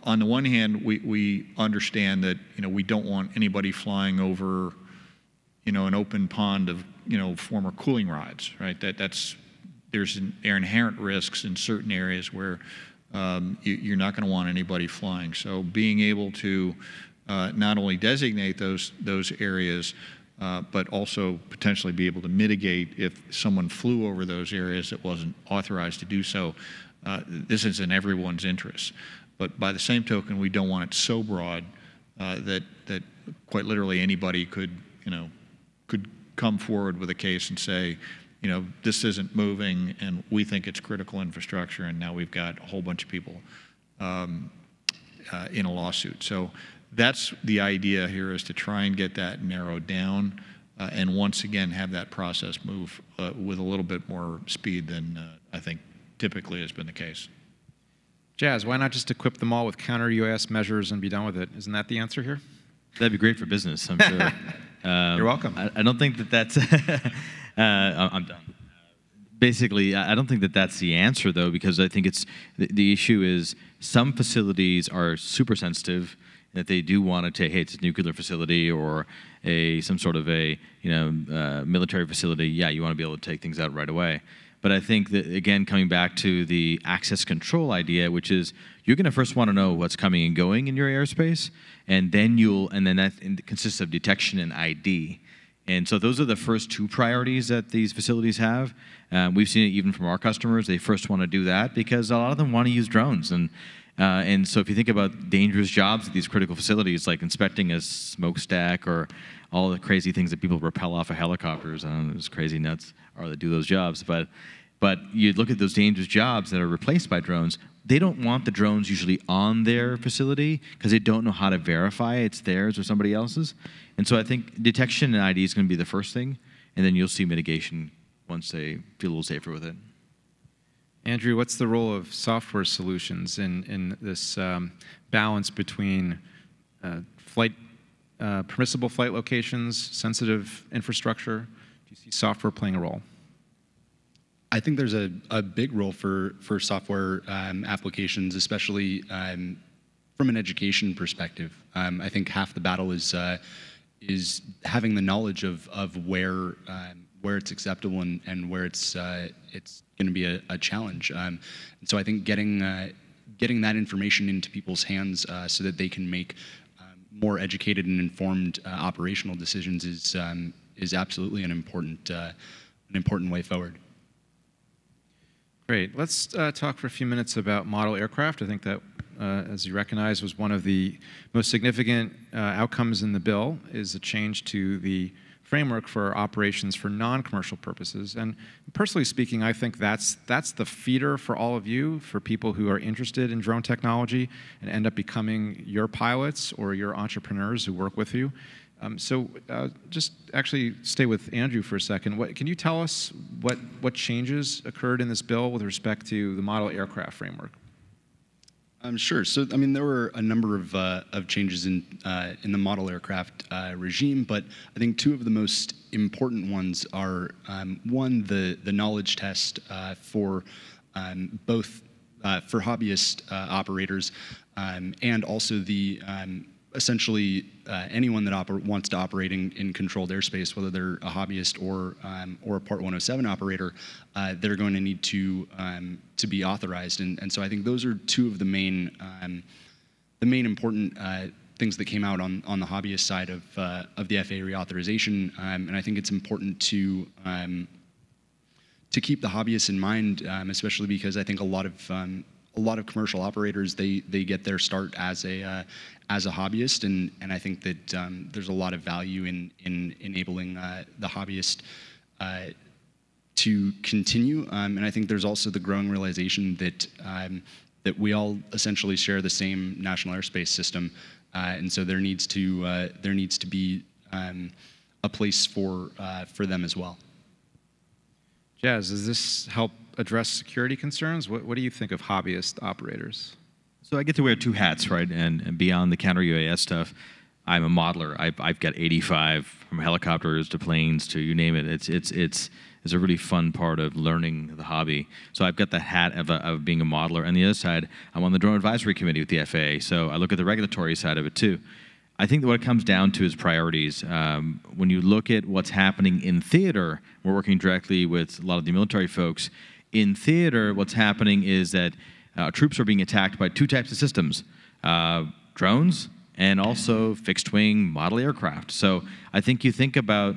on the one hand, we understand that we don't want anybody flying over an open pond of former cooling rods, right? There's inherent risks in certain areas where you're not going to want anybody flying. So being able to not only designate those areas, but also potentially be able to mitigate if someone flew over those areas that wasn't authorized to do so. This is in everyone's interest. But by the same token, we don't want it so broad that quite literally anybody could come forward with a case and say, this isn't moving, and we think it's critical infrastructure, and now we've got a whole bunch of people in a lawsuit. So that's the idea here, is to try and get that narrowed down, and once again have that process move with a little bit more speed than I think typically has been the case. Jazz, why not just equip them all with counter-UAS measures and be done with it? Isn't that the answer here? That'd be great for business, I'm sure. You're welcome. I don't think that's... I'm done. Basically, I don't think that's the answer, though, because I think the issue is some facilities are super sensitive, that they do want to say, hey, it's a nuclear facility or some sort of a military facility. Yeah, you want to be able to take things out right away. But I think that, again, coming back to the access control idea, which is you're going to first want to know what's coming and going in your airspace, and then that consists of detection and ID. And so those are the first two priorities that these facilities have. We've seen it even from our customers. They first want to do that because a lot of them want to use drones. And so if you think about dangerous jobs at these critical facilities, like inspecting a smokestack or all the crazy things that people rappel off of helicopters, I don't know, those crazy nuts are that do those jobs. But you look at those dangerous jobs that are replaced by drones, they don't want the drones usually on their facility because they don't know how to verify it's theirs or somebody else's. And so I think detection and ID is going to be the first thing, and then you'll see mitigation once they feel a little safer with it. Andrew, what's the role of software solutions in this balance between permissible flight locations, sensitive infrastructure? Do you see software playing a role? I think there's a big role for software applications, especially from an education perspective. I think half the battle is having the knowledge of where it's acceptable and where it's going to be a challenge. And so I think getting that information into people's hands so that they can make more educated and informed operational decisions is absolutely an important way forward. Great. Let's talk for a few minutes about model aircraft. I think that, as you recognize, was one of the most significant outcomes in the bill, is a change to the framework for operations for non-commercial purposes. And personally speaking, I think that's the feeder for all of you, for people who are interested in drone technology and end up becoming your pilots or your entrepreneurs who work with you. So just actually stay with Andrew for a second. Can you tell us what changes occurred in this bill with respect to the model aircraft framework? Sure. So, I mean, there were a number of changes in the model aircraft regime, but I think two of the most important ones are one, the knowledge test for both for hobbyist operators, and also the essentially anyone that wants to operate in controlled airspace, whether they're a hobbyist or a Part 107 operator, they're going to need to be authorized. And so I think those are two of the main important things that came out on the hobbyist side of the Faa reauthorization, and I think it's important to keep the hobbyists in mind, especially because I think a lot of commercial operators they get their start as a hobbyist, and I think that there's a lot of value in enabling the hobbyist to continue, and I think there's also the growing realization that that we all essentially share the same national airspace system, and so there needs to be a place for them as well. Jazz, does this help address security concerns? What do you think of hobbyist operators? So I get to wear two hats, right? And beyond the counter UAS stuff, I'm a modeler. I've got 85, from helicopters to planes to you name it. It's a really fun part of learning the hobby. So I've got the hat of being a modeler. On the other side, I'm on the drone advisory committee with the FAA. So I look at the regulatory side of it too. I think that what it comes down to is priorities. When you look at what's happening in theater, we're working directly with a lot of the military folks. In theater, what's happening is that troops are being attacked by two types of systems, drones and also fixed-wing model aircraft. So I think you think about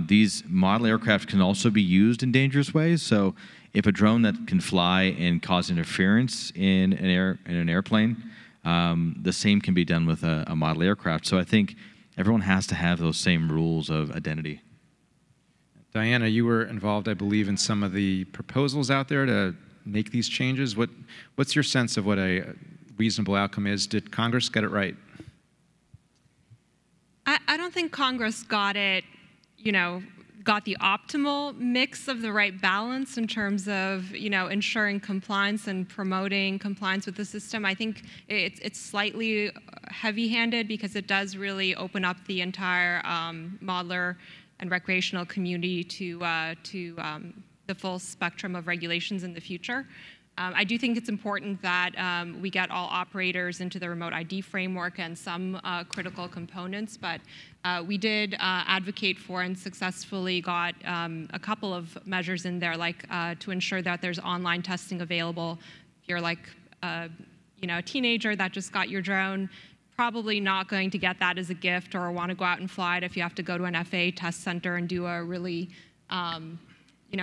these model aircraft can also be used in dangerous ways. So if a drone that can fly and cause interference in an airplane, the same can be done with a model aircraft. So I think everyone has to have those same rules of identity. Diana, you were involved, I believe, in some of the proposals out there to make these changes. What's your sense of what a reasonable outcome is? Did Congress get it right? I don't think Congress got it, got the optimal mix of the right balance in terms of, ensuring compliance and promoting compliance with the system. I think it's slightly heavy-handed because it does really open up the entire modeler and recreational community to the full spectrum of regulations in the future. I do think it's important that we get all operators into the remote ID framework and some critical components, but we did advocate for and successfully got a couple of measures in there, like to ensure that there's online testing available. If you're like a teenager that just got your drone, probably not going to get that as a gift or want to go out and fly it if you have to go to an FAA test center and do a really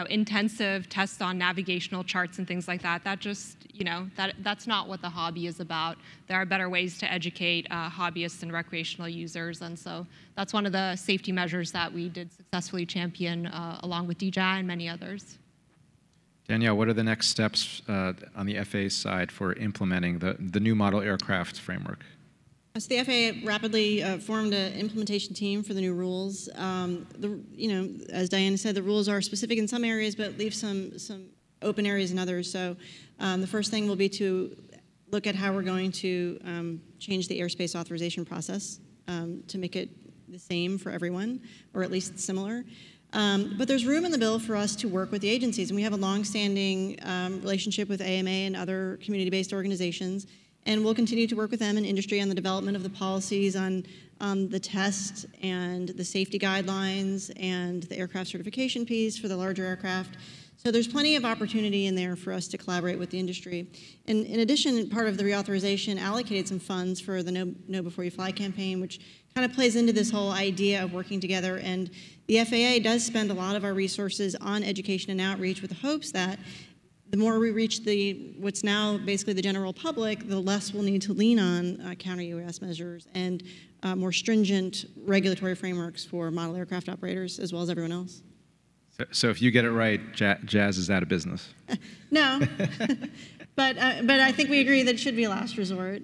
intensive test on navigational charts and things like that. That just, that's not what the hobby is about. There are better ways to educate hobbyists and recreational users, and so that's one of the safety measures that we did successfully champion along with DJI and many others. Danielle, what are the next steps on the FAA side for implementing the new model aircraft framework? So the FAA rapidly formed an implementation team for the new rules. As Diana said, the rules are specific in some areas, but leave some open areas in others. So the first thing will be to look at how we're going to change the airspace authorization process to make it the same for everyone, or at least similar. But there's room in the bill for us to work with the agencies, and we have a long-standing relationship with AMA and other community-based organizations. And we'll continue to work with them in industry on the development of the policies on the test and the safety guidelines and the aircraft certification piece for the larger aircraft. So there's plenty of opportunity in there for us to collaborate with the industry. And in addition, part of the reauthorization allocated some funds for the Know Before You Fly campaign, which kind of plays into this whole idea of working together. And the FAA does spend a lot of our resources on education and outreach with the hopes that the more we reach what's now basically the general public, the less we'll need to lean on counter-UAS measures and more stringent regulatory frameworks for model aircraft operators as well as everyone else. So if you get it right, Jazz is out of business. No, but I think we agree that it should be a last resort,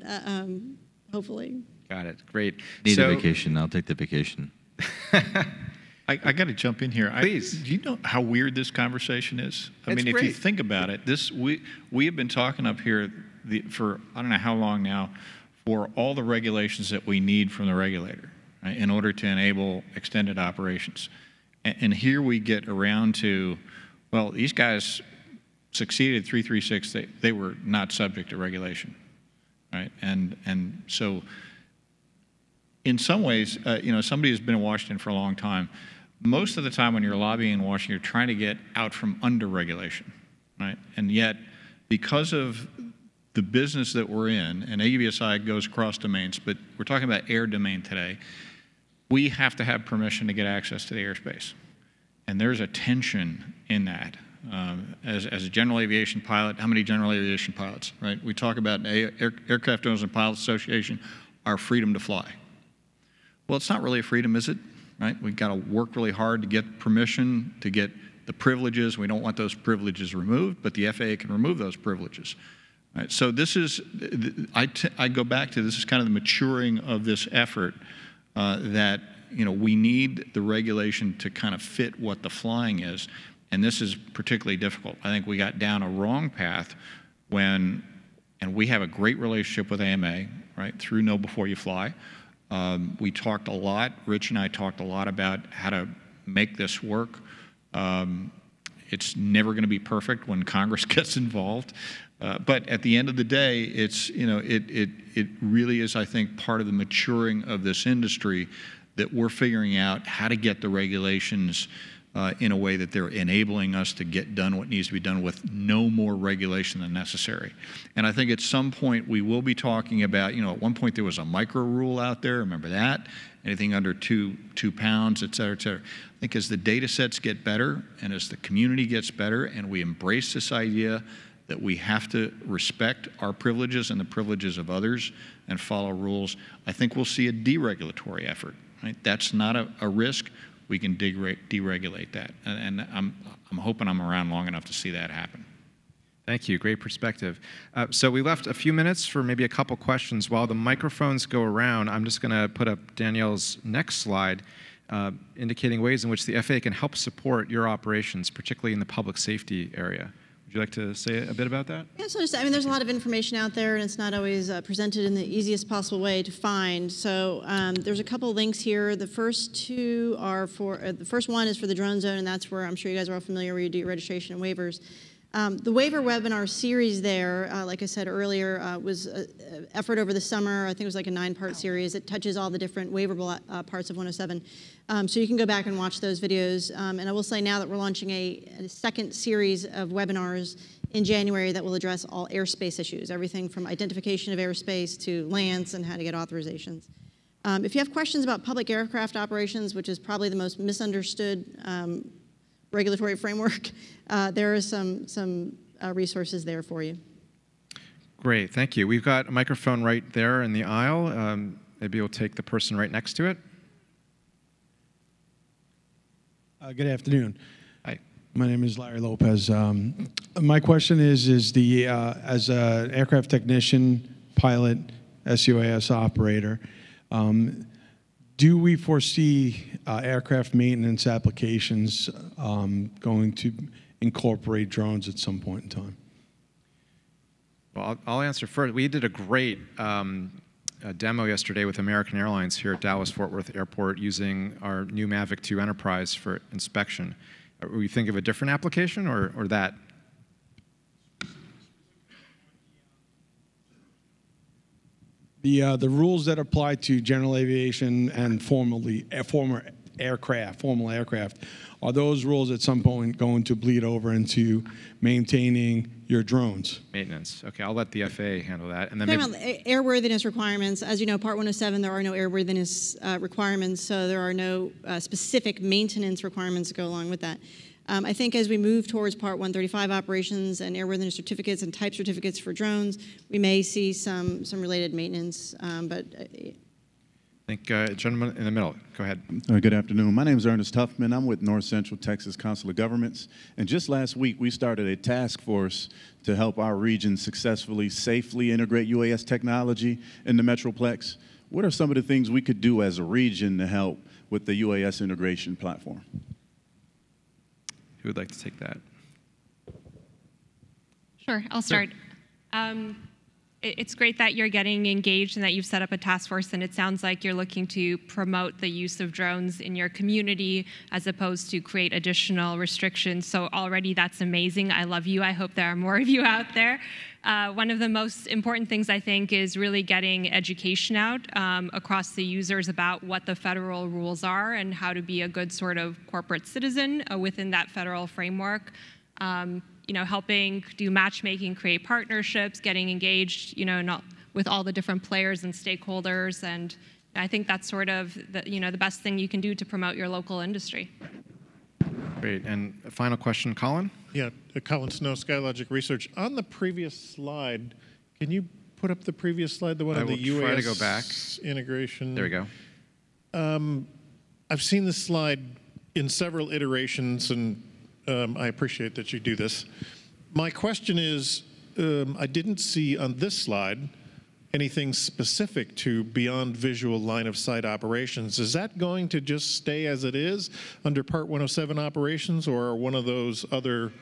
hopefully. Got it. Great. Need a vacation. I'll take the vacation. I got to jump in here. Please. Do you know how weird this conversation is? I mean, great. if you think about it, we have been talking up here for I don't know how long now for all the regulations that we need from the regulator, right, in order to enable extended operations. And here we get around to, well, these guys succeeded 336. They were not subject to regulation, right? And so in some ways, somebody who's been in Washington for a long time, most of the time when you're lobbying in Washington, you're trying to get out from under regulation, right? And yet, because of the business that we're in, and AUVSI goes across domains, but we're talking about air domain today, we have to have permission to get access to the airspace. And there's a tension in that. As a general aviation pilot, how many general aviation pilots, right? We talk about Aircraft Owners and Pilots Association, our freedom to fly. Well, it's not really a freedom, is it? Right? We've got to work really hard to get permission, to get the privileges. We don't want those privileges removed, but the FAA can remove those privileges. Right? So this is, I go back to, this is kind of the maturing of this effort that, you know, we need the regulation to kind of fit what the flying is, and this is particularly difficult. I think we got down a wrong path when, and we have a great relationship with AMA, right, through Know Before You Fly. We talked a lot, Rich and I talked a lot about how to make this work. It's never going to be perfect when Congress gets involved, but at the end of the day, it's, you know, it really is, I think, part of the maturing of this industry that we're figuring out how to get the regulations in a way that they're enabling us to get done what needs to be done with no more regulation than necessary. And I think at some point we will be talking about, you know, at one point there was a micro rule out there, remember that? Anything under two pounds, et cetera, et cetera. I think as the data sets get better and as the community gets better and we embrace this idea that we have to respect our privileges and the privileges of others and follow rules, I think we'll see a deregulatory effort, right? That's not a risk. We can deregulate that. And I'm hoping I'm around long enough to see that happen. Thank you. Great perspective. So we left a few minutes for maybe a couple questions. While the microphones go around, I'm just going to put up Danielle's next slide, indicating ways in which the FAA can help support your operations, particularly in the public safety area. Would you like to say a bit about that? Yeah, so I mean, there's a lot of information out there, and it's not always presented in the easiest possible way to find. So there's a couple links here. The first two are for, the first one is for the drone zone, and that's where I'm sure you guys are all familiar where you do your registration and waivers. The waiver webinar series there, like I said earlier, was an effort over the summer. I think it was like a 9-part series. It touches all the different waiverable parts of 107. So you can go back and watch those videos. And I will say now that we're launching a second series of webinars in January that will address all airspace issues, everything from identification of airspace to lands and how to get authorizations. If you have questions about public aircraft operations, which is probably the most misunderstood regulatory framework, there are some resources there for you. Great, thank you. We've got a microphone right there in the aisle. Maybe we'll take the person right next to it. Good afternoon. Hi. My name is Larry Lopez. My question is the as an aircraft technician, pilot, SUAS operator, do we foresee aircraft maintenance applications going to incorporate drones at some point in time? Well, I'll answer first. We did a great demo yesterday with American Airlines here at Dallas-Fort Worth Airport using our new Mavic 2 Enterprise for inspection. Were you thinking of a different application or that? The rules that apply to general aviation and formal aircraft, are those rules at some point going to bleed over into maintaining your drones? Maintenance. Okay, I'll let the FAA handle that. And then airworthiness requirements. As you know, Part 107, there are no airworthiness requirements, so there are no specific maintenance requirements to go along with that. I think as we move towards Part 135 operations and airworthiness certificates and type certificates for drones, we may see some related maintenance, but I think gentleman in the middle, go ahead. Good afternoon. My name is Ernest Huffman. I'm with North Central Texas Council of Governments. And just last week, we started a task force to help our region successfully, safely integrate UAS technology in the Metroplex. What are some of the things we could do as a region to help with the UAS integration platform? Who would like to take that? Sure, I'll start. It's great that you're getting engaged and that you've set up a task force, and it sounds like you're looking to promote the use of drones in your community as opposed to create additional restrictions. So already that's amazing. I love you. I hope there are more of you out there. One of the most important things, I think, is really getting education out across the users about what the federal rules are and how to be a good sort of corporate citizen within that federal framework. helping do matchmaking, create partnerships, getting engaged, with all the different players and stakeholders. And I think that's sort of the best thing you can do to promote your local industry. Great. And a final question, Colin? Yeah, Colin Snow, Skylogic Research. On the previous slide, can you put up the previous slide, the one on the UAS try to go back. Integration? There we go. I've seen this slide in several iterations, and I appreciate that you do this. My question is, I didn't see on this slide anything specific to beyond visual line of sight operations. Is that going to just stay as it is under Part 107 operations, or are one of those other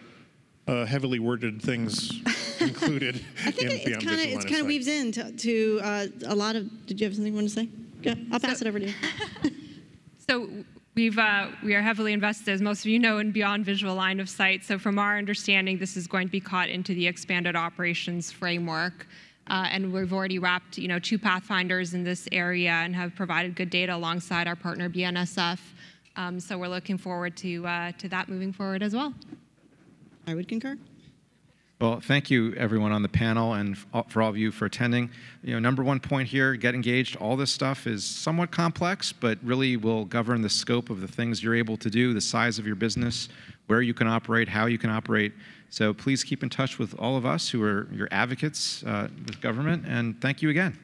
heavily worded things included I think in beyond visual line of sight? It kind of weaves into a lot of. Did you have something you want to say? Yeah, I'll pass it over to you. So we are heavily invested, as most of you know, in beyond visual line of sight. So from our understanding, this is going to be caught into the expanded operations framework. And we've already wrapped, 2 pathfinders in this area and have provided good data alongside our partner BNSF. So we're looking forward to that moving forward as well. I would concur. Well, thank you, everyone on the panel, and for all of you for attending. Number one point here, get engaged. All this stuff is somewhat complex, but really will govern the scope of the things you're able to do, the size of your business, where you can operate, how you can operate. So please keep in touch with all of us who are your advocates with government, and thank you again.